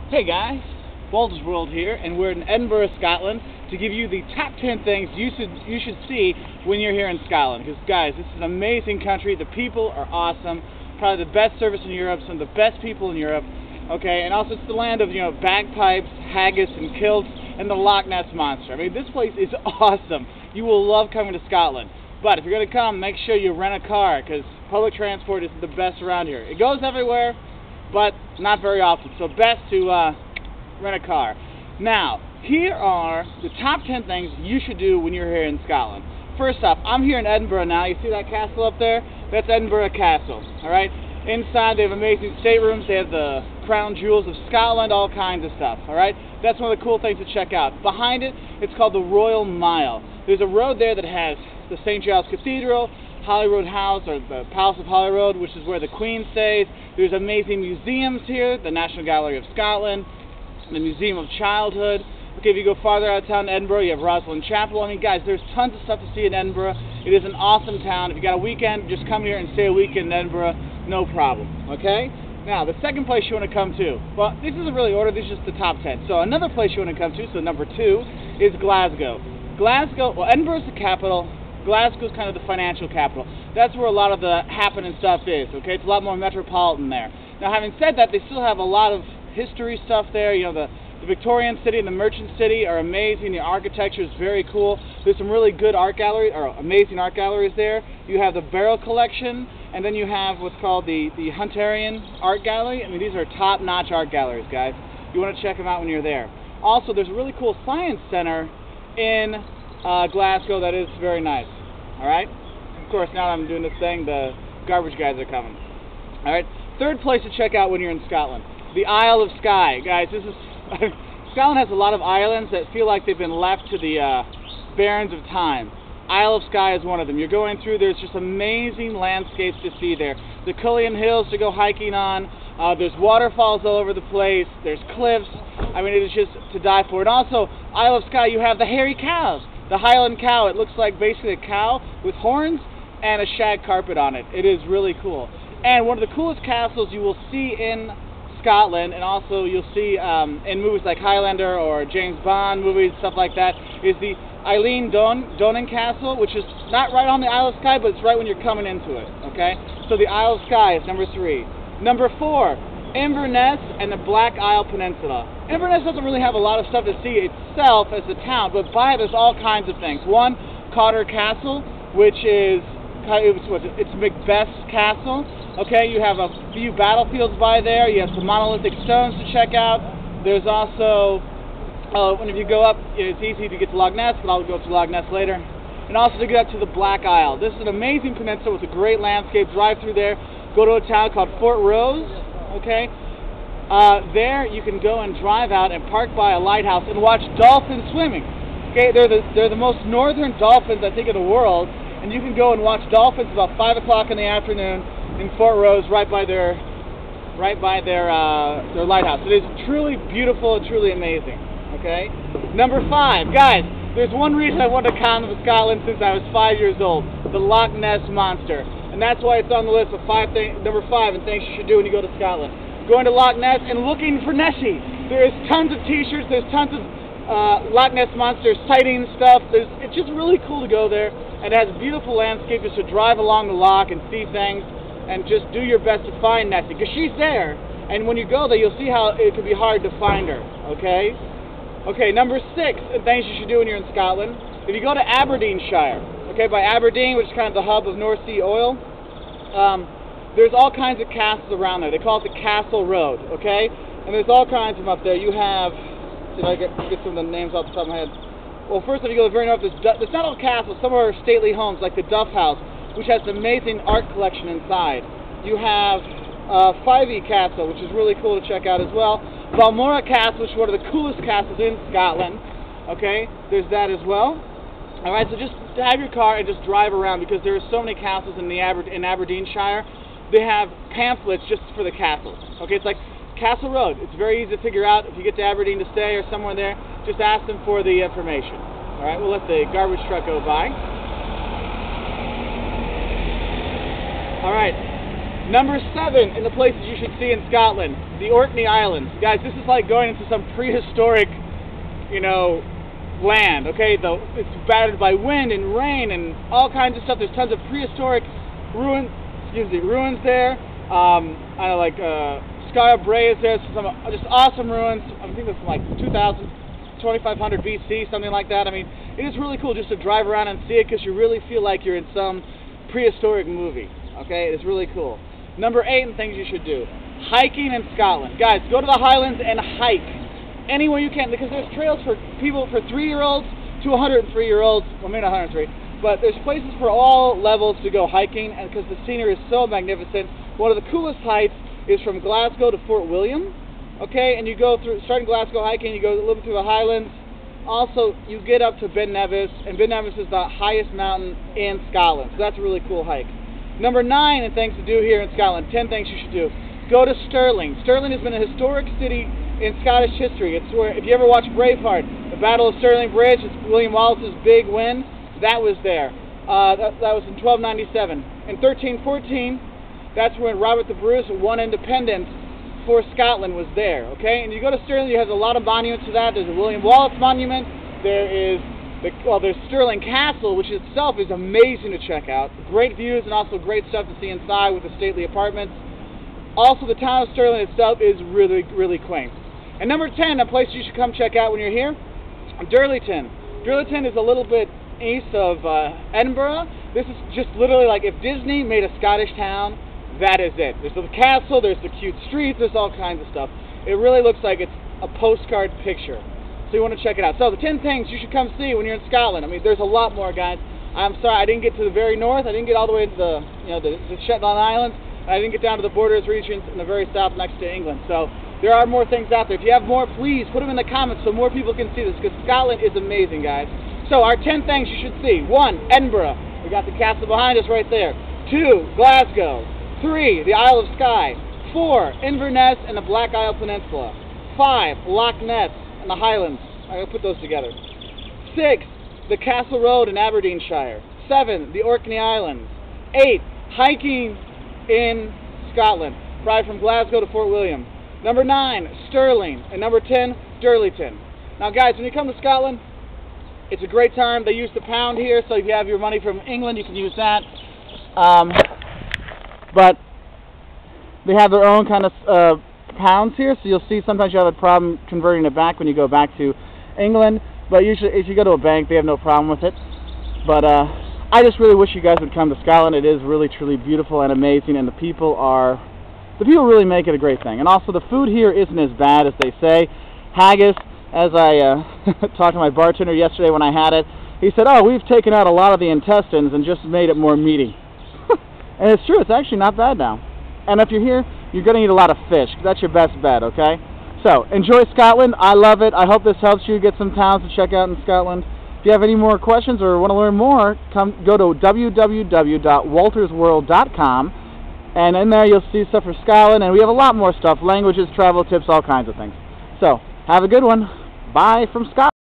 Hey guys, Walter's World here, and we're in Edinburgh, Scotland, to give you the top 10 things you should see when you're here in Scotland. Because guys, this is an amazing country. The people are awesome. Probably the best service in Europe. Some of the best people in Europe. Okay, and also it's the land of bagpipes, haggis, and kilts, and the Loch Ness monster. I mean, this place is awesome. You will love coming to Scotland. But if you're going to come, make sure you rent a car, because public transport is the best around here. It goes everywhere, but not very often, so best to rent a car. Now, here are the top 10 things you should do when you're here in Scotland. First off, I'm here in Edinburgh now. You see that castle up there? That's Edinburgh Castle, alright? Inside they have amazing staterooms, they have the crown jewels of Scotland, all kinds of stuff, alright? That's one of the cool things to check out. Behind it, it's called the Royal Mile. There's a road there that has the St. Giles Cathedral, Holyrood House, or the Palace of Holyrood, which is where the Queen stays. There's amazing museums here, the National Gallery of Scotland, the Museum of Childhood. Okay, if you go farther out of town, Edinburgh, you have Rosslyn Chapel. I mean, guys, there's tons of stuff to see in Edinburgh. It is an awesome town. If you got a weekend, just come here and stay a week in Edinburgh, no problem, okay? Now, the second place you want to come to, well, this isn't really ordered, this is just the top 10. So another place you want to come to, so number 2, is Glasgow. Glasgow, well, Edinburgh's the capital. Glasgow's kind of the financial capital. That's where a lot of the happening stuff is, okay? It's a lot more metropolitan there. Now, having said that, they still have a lot of history stuff there. You know, the Victorian city and the merchant city are amazing. The architecture is very cool. There's some really good art galleries, or amazing art galleries there. You have the Barrel Collection, and then you have what's called the Hunterian Art Gallery. I mean, these are top-notch art galleries, guys. You want to check them out when you're there. Also, there's a really cool science center in Glasgow that is very nice. Alright? Of course, now that I'm doing this thing, the garbage guys are coming. Alright? Third place to check out when you're in Scotland. The Isle of Skye. Guys, this is... Scotland has a lot of islands that feel like they've been left to the barrens of time. Isle of Skye is one of them. You're going through, there's just amazing landscapes to see there. The Cullinan Hills to go hiking on. There's waterfalls all over the place. There's cliffs. I mean, it is just to die for. And also, Isle of Skye, you have the hairy cows. The Highland cow. It looks like basically a cow with horns and a shag carpet on it. It is really cool. And one of the coolest castles you will see in Scotland, and also you'll see in movies like Highlander or James Bond movies, stuff like that, is the Eilean Donan Castle, which is not right on the Isle of Skye, but it's right when you're coming into it, okay? So the Isle of Skye is number 3. Number 4, Inverness and the Black Isle Peninsula. Inverness doesn't really have a lot of stuff to see itself as a town, but by it there's all kinds of things. One, Cotter Castle, which is, it's Macbeth's castle. Okay, you have a few battlefields by there. You have some monolithic stones to check out. There's also, when you go up, it's easy to get to Loch Ness, but I'll go to Loch Ness later. And also to get up to the Black Isle. This is an amazing peninsula with a great landscape. Drive through there. Go to a town called Fort Rose. Okay, there you can go and drive out and park by a lighthouse and watch dolphins swimming. Okay, they're the most northern dolphins I think in the world, and you can go and watch dolphins about 5 o'clock in the afternoon in Fort Rose, right by their lighthouse. It is truly beautiful and truly amazing. Okay, number 5, guys. There's one reason I wanted to come to Scotland since I was 5 years old: the Loch Ness monster, and that's why it's on the list of number 5 and things you should do when you go to Scotland. Going to Loch Ness and looking for Nessie. There's tons of T-shirts. There's tons of Loch Ness monster sighting stuff. It's just really cool to go there, and it has a beautiful landscape just to drive along the loch and see things. And just do your best to find Nessie, because she's there, and when you go there, you'll see how it can be hard to find her, okay? Okay, number 6, things you should do when you're in Scotland. If you go to Aberdeenshire, okay, by Aberdeen, which is kind of the hub of North Sea oil, there's all kinds of castles around there. They call it the Castle Road, okay? And there's all kinds of them up there. You have, see if I get some of the names off the top of my head. Well, first, if you go very north, there's not all castles. Some are stately homes, like the Duff House, which has an amazing art collection inside. You have Fyvie Castle, which is really cool to check out as well. Balmoral Castle, which is one of the coolest castles in Scotland. Okay, there's that as well. Alright, so just have your car and just drive around, because there are so many castles in Aberdeenshire. They have pamphlets just for the castles. Okay, it's like Castle Road. It's very easy to figure out. If you get to Aberdeen to stay or somewhere there, just ask them for the information. Alright, we'll let the garbage truck go by. Alright, Number 7 in the places you should see in Scotland, the Orkney Islands. Guys, this is like going into some prehistoric, land, okay? It's battered by wind and rain and all kinds of stuff. There's tons of prehistoric ruins there. I know, like, Skye is there, some just awesome ruins. I think it's like 2500 BC, something like that. I mean, it is really cool just to drive around and see it because you really feel like you're in some prehistoric movie, okay? It's really cool. Number 8 in things you should do, hiking in Scotland. Guys, go to the Highlands and hike anywhere you can because there's trails for people, for 3-year-olds to 103-year-olds. Well, maybe not 103, but there's places for all levels to go hiking, and because the scenery is so magnificent. One of the coolest hikes is from Glasgow to Fort William, okay? And you go through, starting Glasgow hiking, you go a little bit through the Highlands. Also, you get up to Ben Nevis, and Ben Nevis is the highest mountain in Scotland, so that's a really cool hike. Number 9 in things to do here in Scotland, 10 things you should do. Go to Stirling. Stirling has been a historic city in Scottish history. It's where, if you ever watch Braveheart, the Battle of Stirling Bridge, it's William Wallace's big win, that was there. That was in 1297. In 1314, that's when Robert the Bruce won independence for Scotland, was there, okay? And you go to Stirling, you have a lot of monuments to that. There's a William Wallace monument. There's Stirling Castle, which itself is amazing to check out. Great views and also great stuff to see inside with the stately apartments. Also, the town of Stirling itself is really, really quaint. And number 10, a place you should come check out when you're here, Dirleton. Dirleton is a little bit east of Edinburgh. This is just literally like if Disney made a Scottish town, that is it. There's the castle, there's the cute streets, there's all kinds of stuff. It really looks like it's a postcard picture. So you want to check it out. So the 10 things you should come see when you're in Scotland. I mean, there's a lot more, guys. I'm sorry I didn't get to the very north. I didn't get all the way to the Shetland Islands. I didn't get down to the borders regions in the very south next to England. So there are more things out there. If you have more, please put them in the comments so more people can see this, because Scotland is amazing, guys. So our 10 things you should see. 1, Edinburgh. We got the castle behind us right there. 2, Glasgow. 3, the Isle of Skye. 4, Inverness and the Black Isle Peninsula. 5, Loch Ness and the Highlands. I'm going to put those together. 6, the Castle Road in Aberdeenshire. 7, the Orkney Islands. 8, hiking in Scotland, probably from Glasgow to Fort William. Number 9, Stirling. And number 10, Dirleton. Now guys, when you come to Scotland, it's a great time. They use the pound here, so if you have your money from England, you can use that. But they have their own kind of pounds here, so you'll see sometimes you have a problem converting it back when you go back to England. But usually, if you go to a bank, they have no problem with it. But I just really wish you guys would come to Scotland. It is really, truly beautiful and amazing, and the people really make it a great thing. And also, the food here isn't as bad as they say. Haggis, as I talked to my bartender yesterday when I had it, he said, "Oh, we've taken out a lot of the intestines and just made it more meaty." And it's true, it's actually not bad now. And if you're here, you're going to eat a lot of fish. That's your best bet, okay? So, enjoy Scotland. I love it. I hope this helps you get some towns to check out in Scotland. If you have any more questions or want to learn more, go to www.waltersworld.com, and in there you'll see stuff for Scotland, and we have a lot more stuff, languages, travel tips, all kinds of things. So, have a good one. Bye from Scotland.